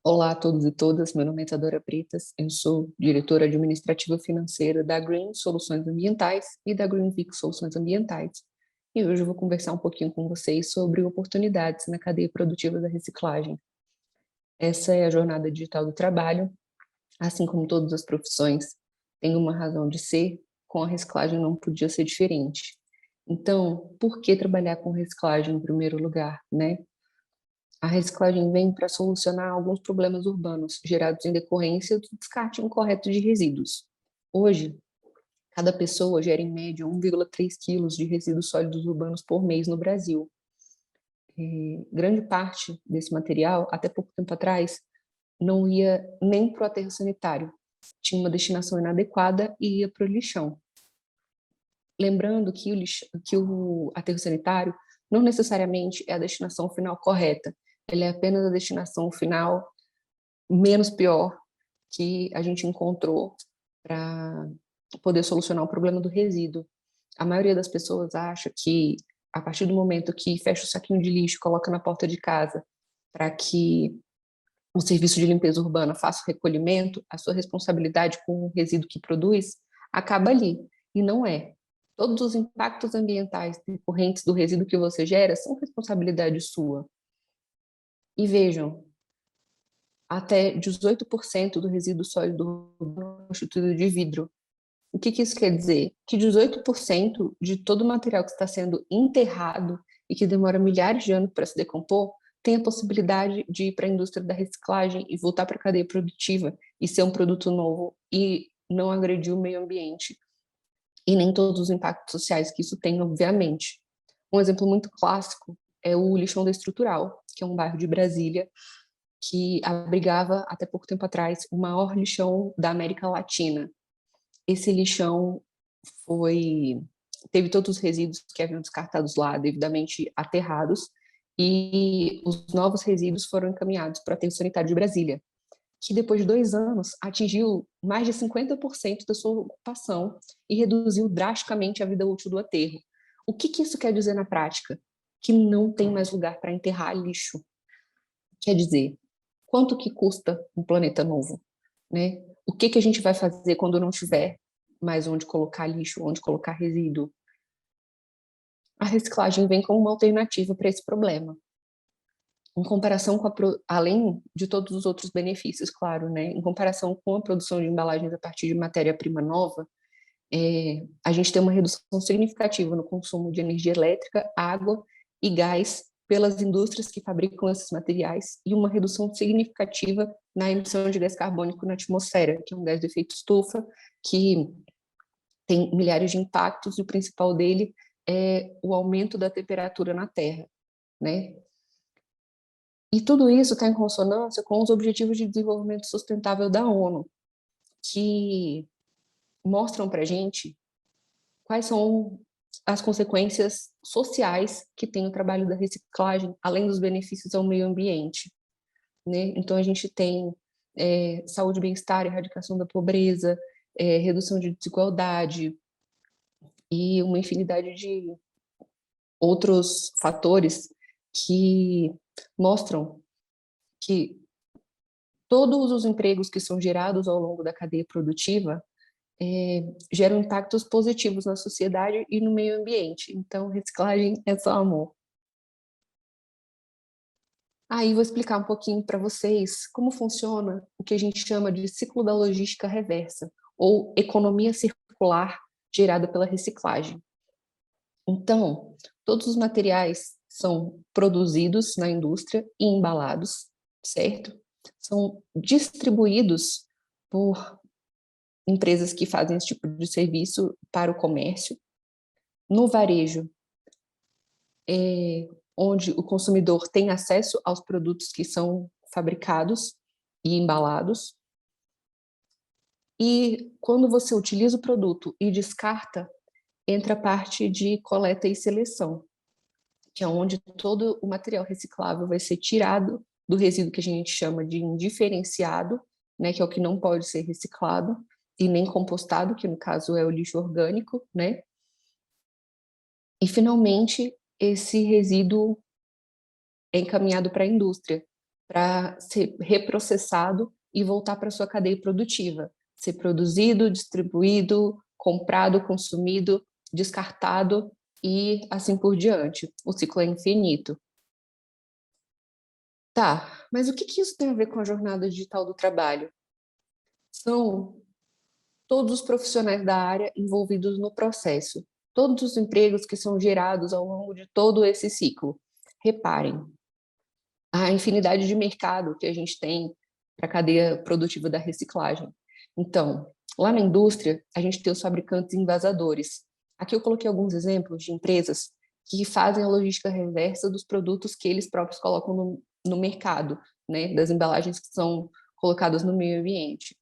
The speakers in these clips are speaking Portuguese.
Olá a todos e todas, meu nome é Isadora Britas, eu sou diretora administrativa financeira da Green Soluções Ambientais e da Greenvic Soluções Ambientais. E hoje eu vou conversar um pouquinho com vocês sobre oportunidades na cadeia produtiva da reciclagem. Essa é a jornada digital do trabalho, assim como todas as profissões, tem uma razão de ser, com a reciclagem não podia ser diferente. Então, por que trabalhar com reciclagem em primeiro lugar, né? A reciclagem vem para solucionar alguns problemas urbanos gerados em decorrência do descarte incorreto de resíduos. Hoje, cada pessoa gera em média 1,3 quilos de resíduos sólidos urbanos por mês no Brasil. Grande parte desse material, até pouco tempo atrás, não ia nem para o aterro sanitário. Tinha uma destinação inadequada e ia para o lixão. Lembrando que o aterro sanitário não necessariamente é a destinação final correta, ele é apenas a destinação final menos pior que a gente encontrou para poder solucionar o problema do resíduo. A maioria das pessoas acha que, a partir do momento que fecha o saquinho de lixo, coloca na porta de casa, para que o serviço de limpeza urbana faça o recolhimento, a sua responsabilidade com o resíduo que produz acaba ali. E não é. Todos os impactos ambientais decorrentes do resíduo que você gera são responsabilidade sua. E vejam, até 18% do resíduo sólido urbano é constituído de vidro. O que isso quer dizer? Que 18% de todo o material que está sendo enterrado e que demora milhares de anos para se decompor tem a possibilidade de ir para a indústria da reciclagem e voltar para a cadeia produtiva e ser um produto novo e não agredir o meio ambiente. E nem todos os impactos sociais que isso tem, obviamente. Um exemplo muito clássico é o Lixão da Estrutural, que é um bairro de Brasília que abrigava, até pouco tempo atrás, o maior lixão da América Latina. Esse lixão teve todos os resíduos que haviam descartados lá devidamente aterrados e os novos resíduos foram encaminhados para o aterro sanitário de Brasília, que depois de 2 anos atingiu mais de 50% da sua ocupação e reduziu drasticamente a vida útil do aterro. O que isso quer dizer na prática? Que não tem mais lugar para enterrar lixo. Quer dizer, quanto que custa um planeta novo, né? O que a gente vai fazer quando não tiver mais onde colocar lixo, onde colocar resíduo? A reciclagem vem como uma alternativa para esse problema. Em comparação com além de todos os outros benefícios, claro, né? Em comparação com a produção de embalagens a partir de matéria-prima nova, a gente tem uma redução significativa no consumo de energia elétrica, água e gás pelas indústrias que fabricam esses materiais e uma redução significativa na emissão de gás carbônico na atmosfera, que é um gás de efeito estufa, que tem milhares de impactos e o principal dele é o aumento da temperatura na Terra, né? E tudo isso está em consonância com os Objetivos de Desenvolvimento Sustentável da ONU, que mostram para a gente quais são as consequências sociais que tem o trabalho da reciclagem, além dos benefícios ao meio ambiente, né? Então, a gente tem saúde, bem-estar, erradicação da pobreza, redução de desigualdade e uma infinidade de outros fatores que mostram que todos os empregos que são gerados ao longo da cadeia produtiva geram impactos positivos na sociedade e no meio ambiente. Então, reciclagem é só amor. Aí vou explicar um pouquinho para vocês como funciona o que a gente chama de ciclo da logística reversa, ou economia circular gerada pela reciclagem. Então, todos os materiais são produzidos na indústria e embalados, certo? São distribuídos por empresas que fazem esse tipo de serviço para o comércio. No varejo, onde o consumidor tem acesso aos produtos que são fabricados e embalados. E quando você utiliza o produto e descarta, entra a parte de coleta e seleção, que é onde todo o material reciclável vai ser tirado do resíduo que a gente chama de indiferenciado, né, que é o que não pode ser reciclado, e nem compostado, que no caso é o lixo orgânico, né? E, finalmente, esse resíduo é encaminhado para a indústria, para ser reprocessado e voltar para a sua cadeia produtiva, ser produzido, distribuído, comprado, consumido, descartado e assim por diante. O ciclo é infinito. Tá, mas o que isso tem a ver com a jornada digital do trabalho? São todos os profissionais da área envolvidos no processo, todos os empregos que são gerados ao longo de todo esse ciclo. Reparem, a infinidade de mercado que a gente tem para a cadeia produtiva da reciclagem. Então, lá na indústria, a gente tem os fabricantes envasadores. Aqui eu coloquei alguns exemplos de empresas que fazem a logística reversa dos produtos que eles próprios colocam no mercado, né, das embalagens que são colocadas no meio ambiente.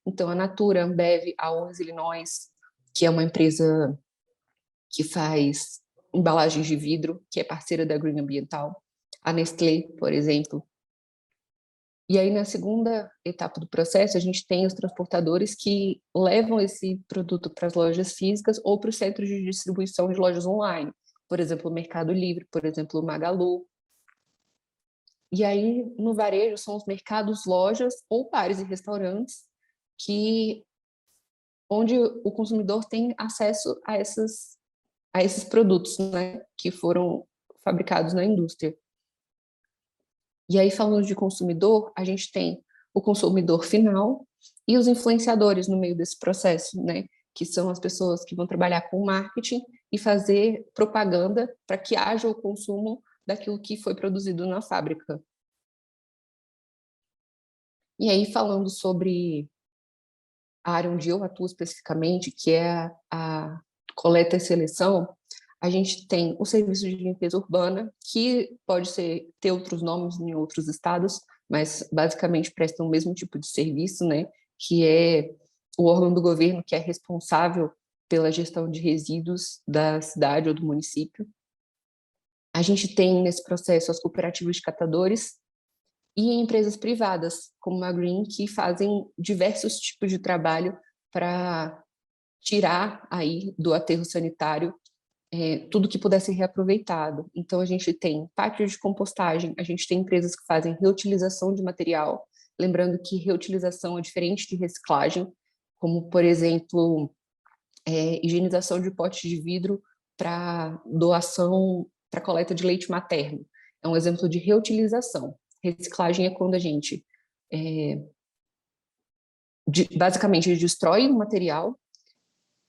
Então, a Natura, a Ambev, a Owens Illinois, que é uma empresa que faz embalagens de vidro, que é parceira da Green Ambiental, a Nestlé, por exemplo. E aí, na segunda etapa do processo, a gente tem os transportadores que levam esse produto para as lojas físicas ou para os centros de distribuição de lojas online, por exemplo, o Mercado Livre, por exemplo, o Magalu. E aí, no varejo, são os mercados, lojas ou bares e restaurantes onde o consumidor tem acesso a esses produtos, né, que foram fabricados na indústria. E aí, falando de consumidor, a gente tem o consumidor final e os influenciadores no meio desse processo, né? Que são as pessoas que vão trabalhar com marketing e fazer propaganda para que haja o consumo daquilo que foi produzido na fábrica. E aí, falando sobre a área onde eu atuo especificamente, que é a coleta e seleção, a gente tem o serviço de limpeza urbana, que pode ter outros nomes em outros estados, mas basicamente prestam o mesmo tipo de serviço, né? Que é o órgão do governo que é responsável pela gestão de resíduos da cidade ou do município. A gente tem nesse processo as cooperativas de catadores e empresas privadas, como a Green, que fazem diversos tipos de trabalho para tirar aí do aterro sanitário tudo que pudesse ser reaproveitado. Então, a gente tem pátios de compostagem, a gente tem empresas que fazem reutilização de material, lembrando que reutilização é diferente de reciclagem, como, por exemplo, higienização de potes de vidro para doação, para coleta de leite materno. É um exemplo de reutilização. Reciclagem é quando a gente, basicamente, destrói um material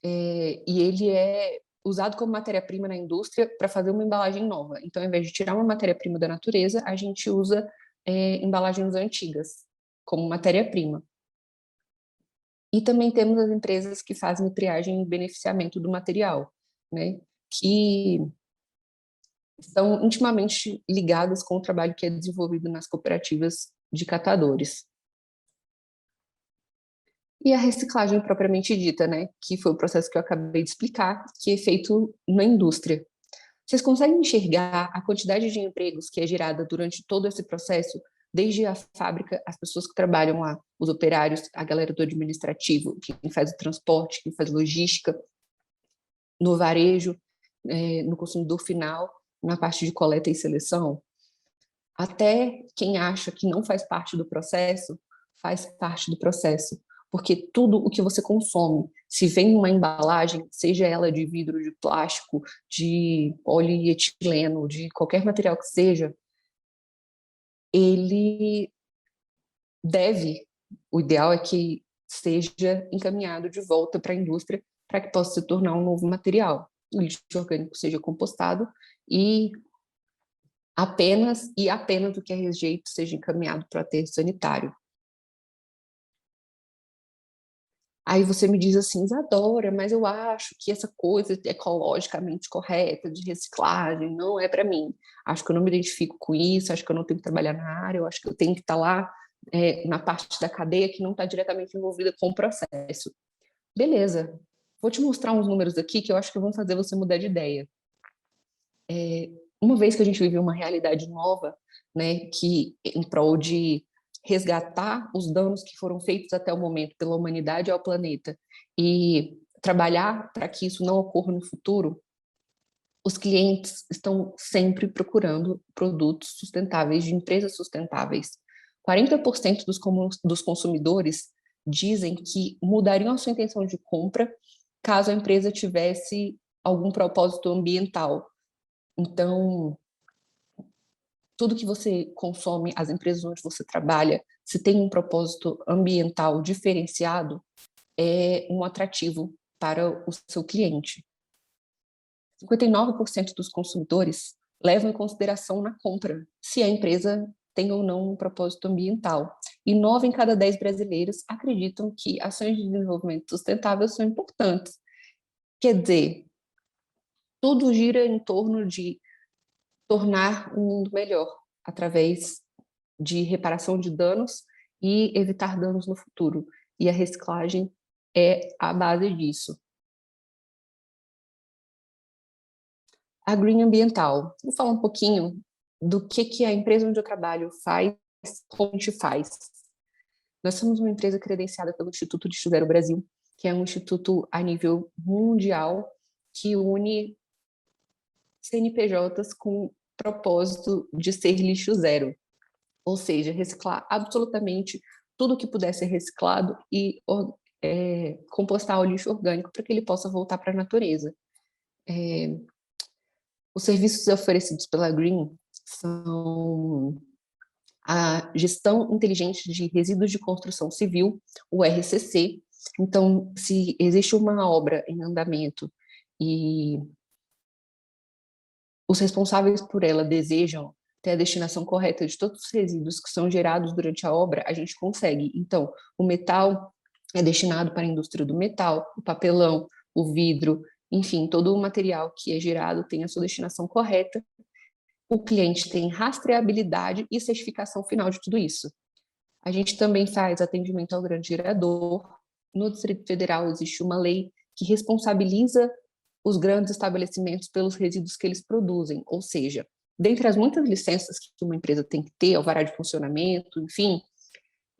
e ele é usado como matéria-prima na indústria para fazer uma embalagem nova. Então, ao invés de tirar uma matéria-prima da natureza, a gente usa embalagens antigas como matéria-prima. E também temos as empresas que fazem triagem e beneficiamento do material, né? Que estão intimamente ligadas com o trabalho que é desenvolvido nas cooperativas de catadores. E a reciclagem propriamente dita, né? Que foi o processo que eu acabei de explicar, que é feito na indústria. Vocês conseguem enxergar a quantidade de empregos que é gerada durante todo esse processo, desde a fábrica, as pessoas que trabalham lá, os operários, a galera do administrativo, quem faz o transporte, quem faz logística, no varejo, no consumidor final, na parte de coleta e seleção? Até quem acha que não faz parte do processo, faz parte do processo. Porque tudo o que você consome, se vem uma embalagem, seja ela de vidro, de plástico, de polietileno, de qualquer material que seja, ele deve, o ideal é que seja encaminhado de volta para a indústria para que possa se tornar um novo material. O lixo orgânico seja compostado e apenas o que é rejeito seja encaminhado para o aterro sanitário. Aí você me diz assim, Isadora, mas eu acho que essa coisa ecologicamente correta de reciclagem não é para mim. Acho que eu não me identifico com isso, acho que eu não tenho que trabalhar na área, eu acho que eu tenho que estar lá na parte da cadeia que não está diretamente envolvida com o processo. Beleza, vou te mostrar uns números aqui que eu acho que vão fazer você mudar de ideia. Uma vez que a gente vive uma realidade nova, né, que em prol de resgatar os danos que foram feitos até o momento pela humanidade ao planeta e trabalhar para que isso não ocorra no futuro, os clientes estão sempre procurando produtos sustentáveis, de empresas sustentáveis. 40% dos consumidores dizem que mudariam a sua intenção de compra caso a empresa tivesse algum propósito ambiental. Então, tudo que você consome, as empresas onde você trabalha, se tem um propósito ambiental diferenciado, é um atrativo para o seu cliente. 59% dos consumidores levam em consideração na compra se a empresa tem ou não um propósito ambiental. E 9 em cada 10 brasileiros acreditam que ações de desenvolvimento sustentável são importantes. Quer dizer, tudo gira em torno de tornar um mundo melhor, através de reparação de danos e evitar danos no futuro. E a reciclagem é a base disso. A Green Ambiental. Vou falar um pouquinho do que a empresa onde eu trabalho faz, como a gente faz. Nós somos uma empresa credenciada pelo Instituto Lixo Zero Brasil, que é um instituto a nível mundial que une CNPJs com propósito de ser lixo zero, ou seja, reciclar absolutamente tudo que puder ser reciclado e compostar o lixo orgânico para que ele possa voltar para a natureza. Os serviços oferecidos pela Green são a gestão inteligente de resíduos de construção civil, o RCC. Então, se existe uma obra em andamento e os responsáveis por ela desejam ter a destinação correta de todos os resíduos que são gerados durante a obra, a gente consegue. Então, o metal é destinado para a indústria do metal, o papelão, o vidro, enfim, todo o material que é gerado tem a sua destinação correta. O cliente tem rastreabilidade e certificação final de tudo isso. A gente também faz atendimento ao grande gerador. No Distrito Federal existe uma lei que responsabiliza os grandes estabelecimentos pelos resíduos que eles produzem, ou seja, dentre as muitas licenças que uma empresa tem que ter, alvará de funcionamento, enfim,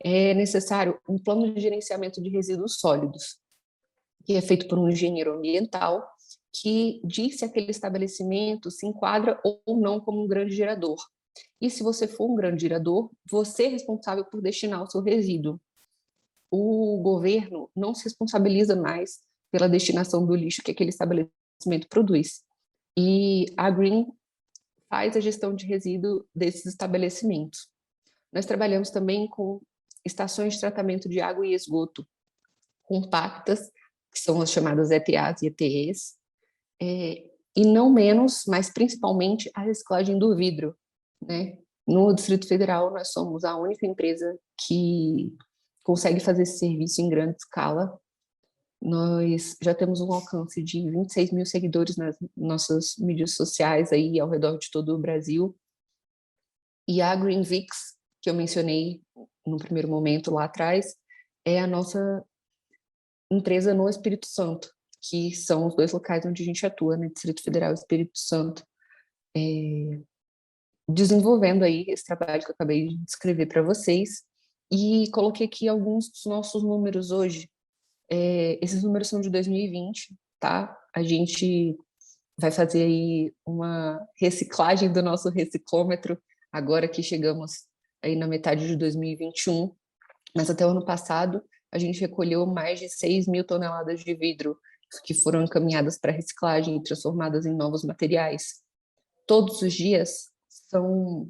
é necessário um plano de gerenciamento de resíduos sólidos, que é feito por um engenheiro ambiental, que diz se aquele estabelecimento se enquadra ou não como um grande gerador. E se você for um grande gerador, você é responsável por destinar o seu resíduo. O governo não se responsabiliza mais pela destinação do lixo que aquele estabelecimento produz. E a Green faz a gestão de resíduo desses estabelecimentos. Nós trabalhamos também com estações de tratamento de água e esgoto compactas, que são as chamadas ETAs e ETEs, e não menos, mas principalmente a reciclagem do vidro, né? No Distrito Federal, nós somos a única empresa que consegue fazer esse serviço em grande escala. Nós já temos um alcance de 26 mil seguidores nas nossas mídias sociais aí ao redor de todo o Brasil. E a GreenVix, que eu mencionei no primeiro momento lá atrás, é a nossa empresa no Espírito Santo, que são os dois locais onde a gente atua, né, Distrito Federal e Espírito Santo, desenvolvendo aí esse trabalho que eu acabei de descrever para vocês, e coloquei aqui alguns dos nossos números hoje. Esses números são de 2020, tá? A gente vai fazer aí uma reciclagem do nosso reciclômetro, agora que chegamos aí na metade de 2021, mas até o ano passado a gente recolheu mais de 6 mil toneladas de vidro que foram encaminhadas para reciclagem e transformadas em novos materiais. Todos os dias são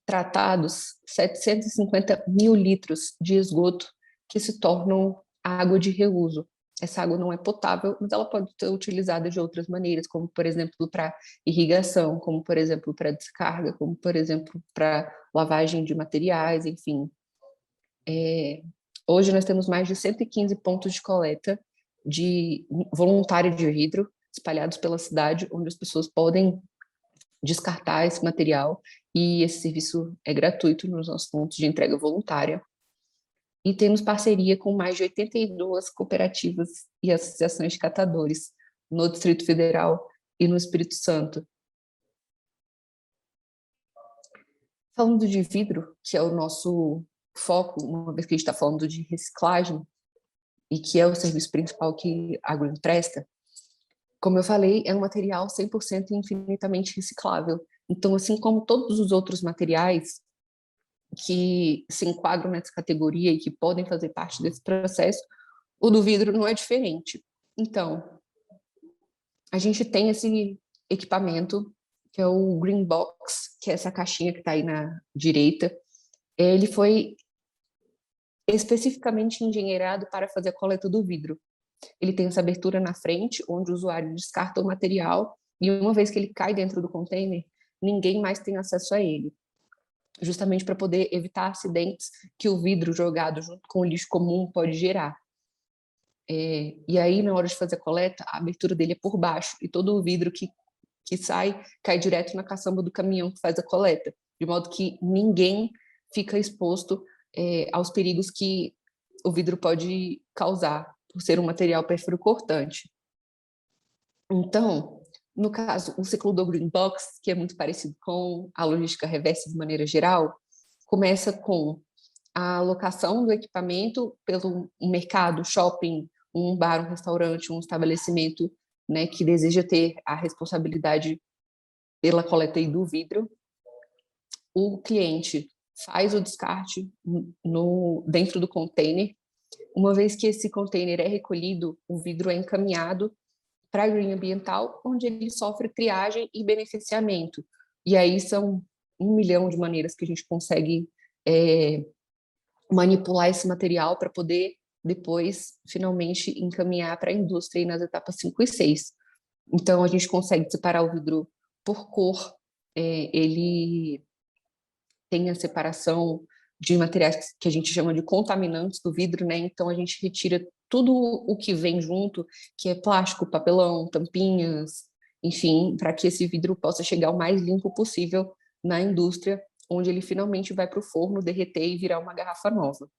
tratados 750 mil litros de esgoto que se tornam água de reuso. Essa água não é potável, mas ela pode ser utilizada de outras maneiras, como, por exemplo, para irrigação, como, por exemplo, para descarga, como, por exemplo, para lavagem de materiais, enfim. Hoje nós temos mais de 115 pontos de coleta de voluntário de vidro espalhados pela cidade, onde as pessoas podem descartar esse material, e esse serviço é gratuito nos nossos pontos de entrega voluntária. E temos parceria com mais de 82 cooperativas e associações de catadores no Distrito Federal e no Espírito Santo. Falando de vidro, que é o nosso foco, uma vez que a gente está falando de reciclagem, e que é o serviço principal que a Green presta, Como eu falei, é um material 100% infinitamente reciclável. Então, assim como todos os outros materiais que se enquadram nessa categoria e que podem fazer parte desse processo, o do vidro não é diferente. Então, a gente tem esse equipamento, que é o Green Box, que é essa caixinha que está aí na direita. Ele foi especificamente engenheirado para fazer a coleta do vidro. Ele tem essa abertura na frente, onde o usuário descarta o material, e uma vez que ele cai dentro do container, ninguém mais tem acesso a ele, justamente para poder evitar acidentes que o vidro jogado junto com o lixo comum pode gerar. E aí, na hora de fazer a coleta, a abertura dele é por baixo, e todo o vidro que sai cai direto na caçamba do caminhão que faz a coleta, de modo que ninguém fica exposto aos perigos que o vidro pode causar, por ser um material perfuro-cortante. Então, no caso, o ciclo do Green Box, que é muito parecido com a logística reversa de maneira geral, começa com a alocação do equipamento pelo mercado, shopping, um bar, um restaurante, um estabelecimento, né, que deseja ter a responsabilidade pela coleta do vidro. O cliente faz o descarte dentro do container. Uma vez que esse container é recolhido, o vidro é encaminhado para a Green Ambiental, onde ele sofre triagem e beneficiamento. E aí são 1 milhão de maneiras que a gente consegue manipular esse material para poder depois, finalmente, encaminhar para a indústria nas etapas 5 e 6. Então, a gente consegue separar o vidro por cor, ele tem a separação de materiais que a gente chama de contaminantes do vidro, né? Então, a gente retira tudo o que vem junto, que é plástico, papelão, tampinhas, enfim, para que esse vidro possa chegar o mais limpo possível na indústria, onde ele finalmente vai para o forno, derreter e virar uma garrafa nova.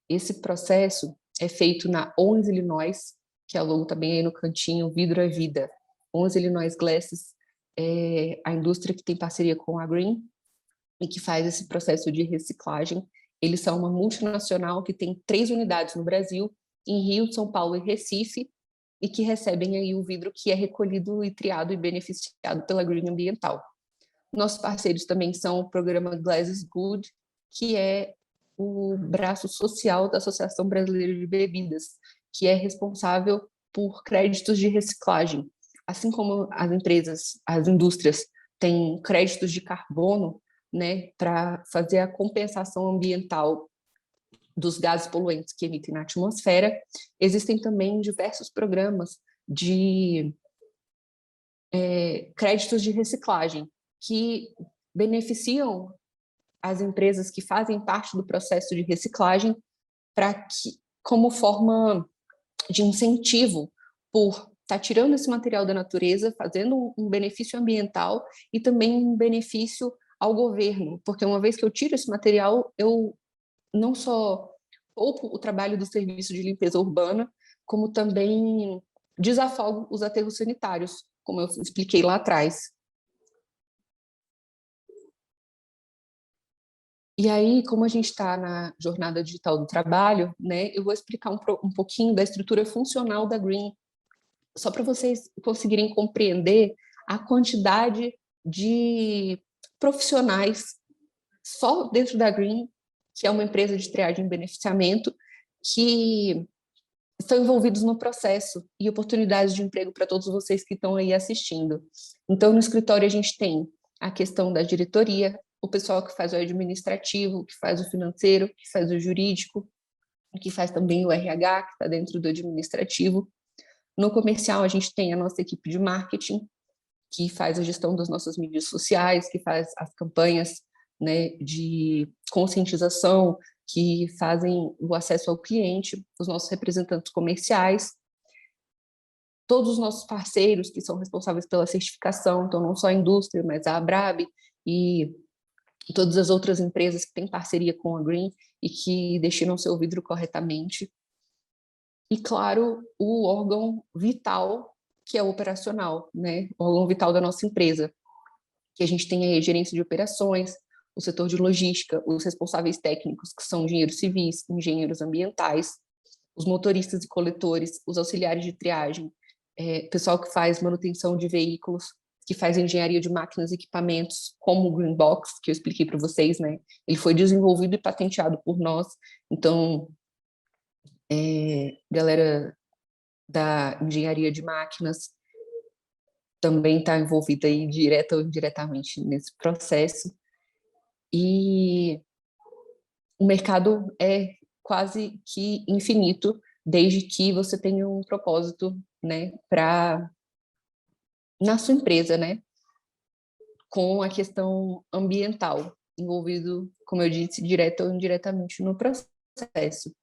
Esse processo é feito na Owens, Illinois, que é a logo também aí no cantinho, Vidro é Vida. Owens, Illinois Glasses é a indústria que tem parceria com a Green e que faz esse processo de reciclagem. Eles são uma multinacional que tem 3 unidades no Brasil, em Rio, São Paulo e Recife, e que recebem aí o vidro que é recolhido e triado e beneficiado pela Green Ambiental. Nossos parceiros também são o programa Glass is Good, que é o braço social da Associação Brasileira de Bebidas, que é responsável por créditos de reciclagem. Assim como as indústrias têm créditos de carbono, né, para fazer a compensação ambiental dos gases poluentes que emitem na atmosfera, existem também diversos programas de créditos de reciclagem que beneficiam as empresas que fazem parte do processo de reciclagem para que, como forma de incentivo por estar tirando esse material da natureza, fazendo um benefício ambiental e também um benefício ao governo, porque uma vez que eu tiro esse material, eu não só poupo o trabalho do serviço de limpeza urbana, como também desafogo os aterros sanitários, como eu expliquei lá atrás. E aí, como a gente está na jornada digital do trabalho, né, eu vou explicar um pouquinho da estrutura funcional da Green, só para vocês conseguirem compreender a quantidade de profissionais só dentro da Green, que é uma empresa de triagem e beneficiamento, que estão envolvidos no processo e oportunidades de emprego para todos vocês que estão aí assistindo. Então, no escritório, a gente tem a questão da diretoria, o pessoal que faz o administrativo, que faz o financeiro, que faz o jurídico, que faz também o RH, que está dentro do administrativo. No comercial, a gente tem a nossa equipe de marketing, que faz a gestão das nossas mídias sociais, que faz as campanhas, né, de conscientização, que fazem o acesso ao cliente, os nossos representantes comerciais, todos os nossos parceiros que são responsáveis pela certificação, então não só a indústria, mas a Abrab e todas as outras empresas que têm parceria com a Green e que destinam seu vidro corretamente. E, claro, o órgão vital, que é o operacional, né? O órgão vital da nossa empresa, que a gente tem aí a gerência de operações, o setor de logística, os responsáveis técnicos, que são engenheiros civis, engenheiros ambientais, os motoristas e coletores, os auxiliares de triagem, pessoal que faz manutenção de veículos, que faz engenharia de máquinas e equipamentos, como o Green Box, que eu expliquei para vocês, né? Ele foi desenvolvido e patenteado por nós. Então, galera da engenharia de máquinas também está envolvida aí direta ou indiretamente nesse processo. E o mercado é quase que infinito, desde que você tenha um propósito, né, na sua empresa, né, com a questão ambiental envolvido, como eu disse, direta ou indiretamente no processo.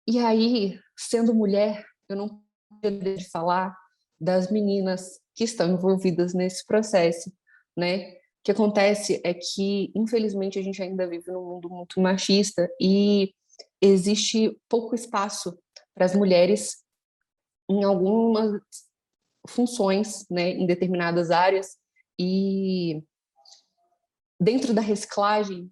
E aí, sendo mulher, eu não poderia de falar das meninas que estão envolvidas nesse processo, né? O que acontece é que, infelizmente, a gente ainda vive num mundo muito machista e existe pouco espaço para as mulheres em algumas funções, né, em determinadas áreas. E dentro da reciclagem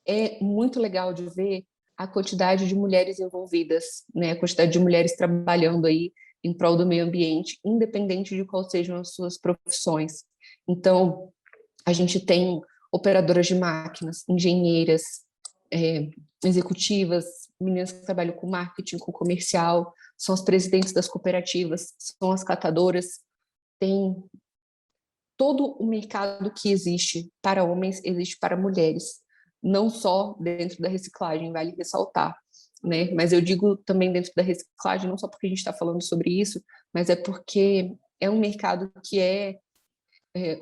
é muito legal de ver a quantidade de mulheres envolvidas, né, a quantidade de mulheres trabalhando aí em prol do meio ambiente, independente de quais sejam as suas profissões. Então, a gente tem operadoras de máquinas, engenheiras, executivas, meninas que trabalham com marketing, com comercial, são as presidentes das cooperativas, são as catadoras, tem todo o mercado que existe para homens, existe para mulheres, não só dentro da reciclagem, vale ressaltar, né? Mas eu digo também dentro da reciclagem, não só porque a gente está falando sobre isso, mas é porque é um mercado que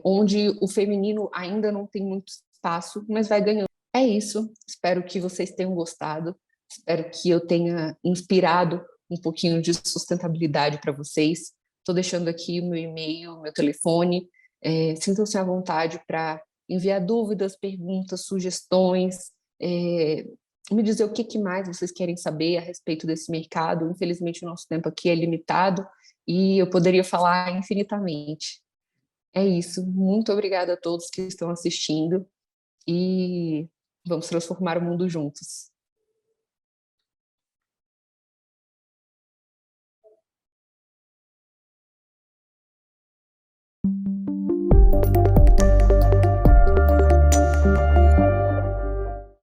onde o feminino ainda não tem muito espaço, mas vai ganhando. É isso, espero que vocês tenham gostado, espero que eu tenha inspirado um pouquinho de sustentabilidade para vocês. Estou deixando aqui o meu e-mail, meu telefone, sintam-se à vontade para enviar dúvidas, perguntas, sugestões, me dizer o que mais vocês querem saber a respeito desse mercado. Infelizmente, o nosso tempo aqui é limitado e eu poderia falar infinitamente. É isso. Muito obrigada a todos que estão assistindo e vamos transformar o mundo juntos.